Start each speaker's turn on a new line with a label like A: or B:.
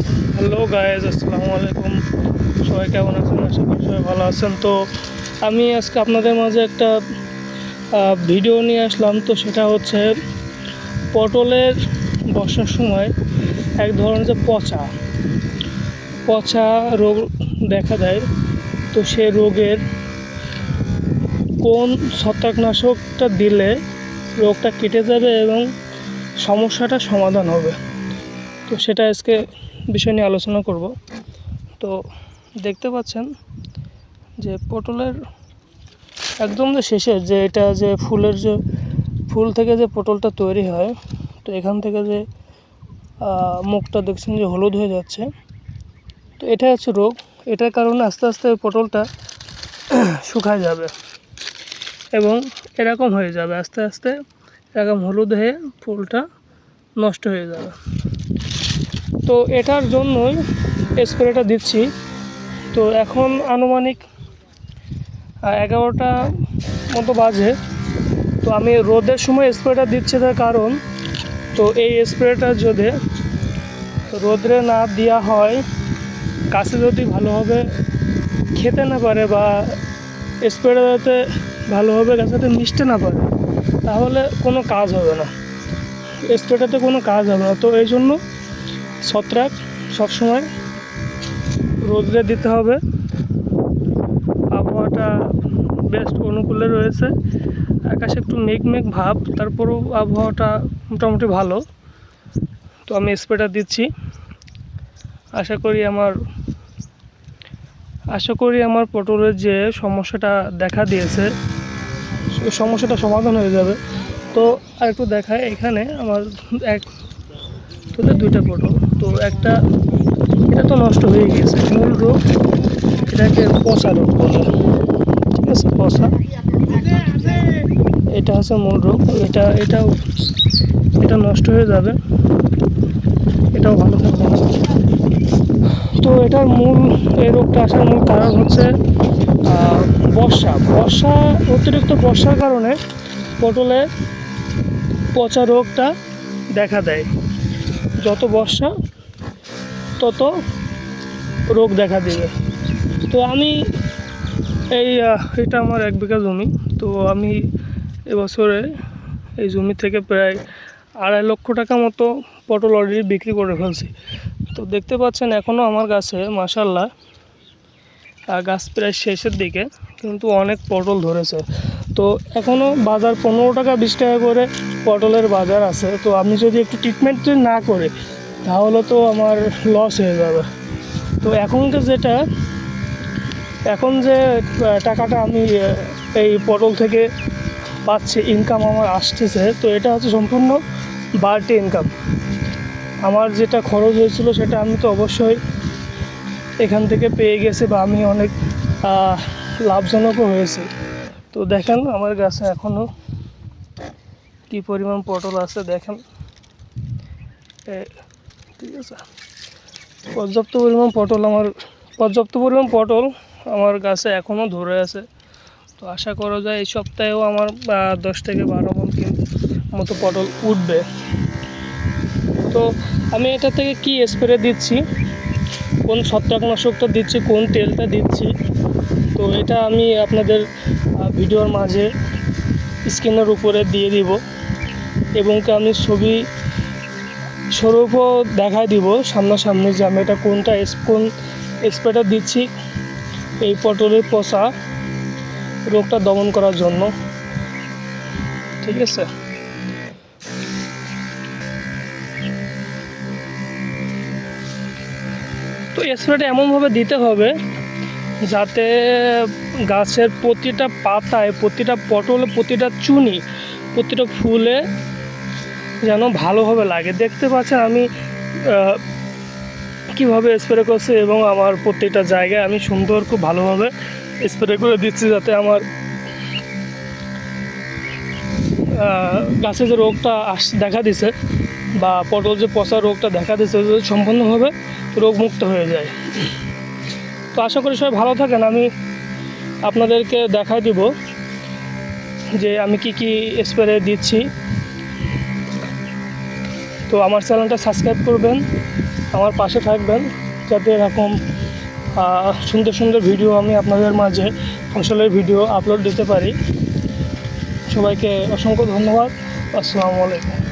A: Hello guys, আসসালামু আলাইকুম। সবাই কেমন আছেন? আশা করি সবাই ভালো আছেন। তো আমি আজকে আপনাদের মাঝে একটা ভিডিও নিয়ে আসলাম। তো সেটা হচ্ছে পটলের বর্ষার সময় এক ধরনের যে পচা পচা রোগ দেখা দেয়। তো সে রোগের কোন ছত্রাকনাশকটা দিলে রোগটা কেটে যাবে এবং সমস্যাটা সমাধান হবে, তো সেটা আজকে বিষয় নিয়ে আলোচনা করব। তো দেখতে পাচ্ছেন যে পটলের একদম যে শেষের যে এটা যে ফুলের যে ফুল থেকে যে পটলটা তৈরি হয়, তো এখান থেকে যে মুখটা দেখছেন যে হলুদ হয়ে যাচ্ছে, তো এটাই হচ্ছে রোগ। এটার কারণে আস্তে আস্তে ওই পটলটা শুকায় যাবে এবং এরকম হয়ে যাবে, আস্তে আস্তে এরকম হলুদ হয়ে ফুলটা নষ্ট হয়ে যাবে। তো এটার জন্যই স্প্রেটা দিচ্ছি। তো এখন আনুমানিক 11টা মতো বাজে। তো আমি রোদের সময় স্প্রেটা দিচ্ছি, তার কারণ তো এই স্প্রেটা যদি রোদে না দেওয়া হয়, গাছে যদি ভালোভাবে খেতে না পারে বা স্প্রেটা যাতে ভালোভাবে গাছাতে মিশতে না পারে, তাহলে কোনো কাজ হবে না, স্প্রেটাতে কোনো কাজ হবে না। তো এই জন্য ছত্রাক সবসময় রোদে দিতে হবে। আবহাওয়াটা বেস্ট অনুকূলে রয়েছে, আকাশে একটু মেঘ মেঘ ভাব, তারপরেও আবহাওয়াটা মোটামুটি ভালো। তো আমি স্প্রেটা দিচ্ছি, আশা করি আমার পটলের যে সমস্যাটা দেখা দিয়েছে সেই সমস্যাটা সমাধান হয়ে যাবে। তো আর একটু দেখায়, এখানে আমার এক তোদের 2টা পটল, তো একটা এটা তো নষ্ট হয়ে গিয়েছে। মূল রোগ এটাকে পচা রোগ বলে, ঠিক আছে? পচা, এটা হচ্ছে মূল রোগ। এটা নষ্ট হয়ে যাবে, এটাও ভালো থাকবে না। তো এটার এই রোগটা আসার মূল কারণ হচ্ছে বর্ষা অতিরিক্ত বর্ষার কারণে পটলে পচা রোগটা দেখা দেয়। যত বর্ষা তত রোগ দেখা দেবে। তো আমি এটা আমার 1 বিঘা জমি। তো আমি এবছরে এই জমি থেকে প্রায় 2.5 লক্ষ টাকা মতো পটল অলরেডি বিক্রি করে ফেলছি। তো দেখতে পাচ্ছেন এখনও আমার গাছে মাশাআল্লাহ গাছ প্রায় শেষের দিকে, কিন্তু অনেক পটল ধরেছে। তো এখনও বাজার 15 টাকা 20 টাকা করে পটলের বাজার আছে। তো আমি যদি একটু ট্রিটমেন্ট না করে, তাহলে তো আমার লস হয়ে যাবে। তো এখন যে টাকাটা আমি এই পটল থেকে পাচ্ছি, ইনকাম আমার আসতেছে, তো এটা হচ্ছে সম্পূর্ণ বাড়তি ইনকাম। আমার যেটা খরচ হয়েছিল সেটা আমি তো অবশ্যই এখান থেকে পেয়ে গেছি, বা আমি অনেক লাভজনকও হয়েছি। তো দেখেন আমার গাছে এখনও কী পরিমাণ পটল আছে, দেখেন, ঠিক আছে? পর্যাপ্ত পরিমাণ পটল আমার গাছে এখনও ধরে আছে। তো আশা করা যায় এই সপ্তাহেও আমার 10 থেকে 12 মণ মতো পটল উঠবে। তো আমি এটা থেকে কি স্প্রে দিচ্ছি, কোন ছত্রাকনাশকটা দিচ্ছি, কোন তেলটা দিচ্ছি, তো এটা আমি আপনাদের ভিডিওর মাঝে স্ক্রিনের উপরে দিয়ে দিব, এবং আমি ছবি স্বরূপও দেখায় দিব সামনাসামনি যে আমি এটা কোন স্প্রেটা দিচ্ছি এই পটলের পচা রোগটা দমন করার জন্য, ঠিক আছে? তো স্প্রেটা এমনভাবে দিতে হবে যাতে গাছের প্রতিটা পাতায়, প্রতিটা পটলে, প্রতিটা চুনি, প্রতিটা ফুলে যেন ভালোভাবে লাগে। দেখতে পাচ্ছেন আমি কীভাবে স্প্রে করছি, এবং আমার প্রত্যেকটা জায়গায় আমি সুন্দর খুব ভালোভাবে স্প্রে করে দিচ্ছি, যাতে আমার গাছে যে রোগটা দেখা দিছে, বা পটল যে পচা রোগটা দেখা দিচ্ছে, সম্পূর্ণভাবে রোগমুক্ত হয়ে যায়। তো আশা করি সবাই ভালো থাকেন। আমি আপনাদেরকে দেখাই দিব যে আমি কি স্প্রে দিচ্ছি। তো আমার চ্যানেলটা সাবস্ক্রাইব করবেন, আমার পাশে থাকবেন, যাতে এরকম সুন্দর সুন্দর ভিডিও আমি আপনাদের মাঝে ফসলের ভিডিও আপলোড দিতে পারি। সবাইকে অসংখ্য ধন্যবাদ। আসসালামু আলাইকুম।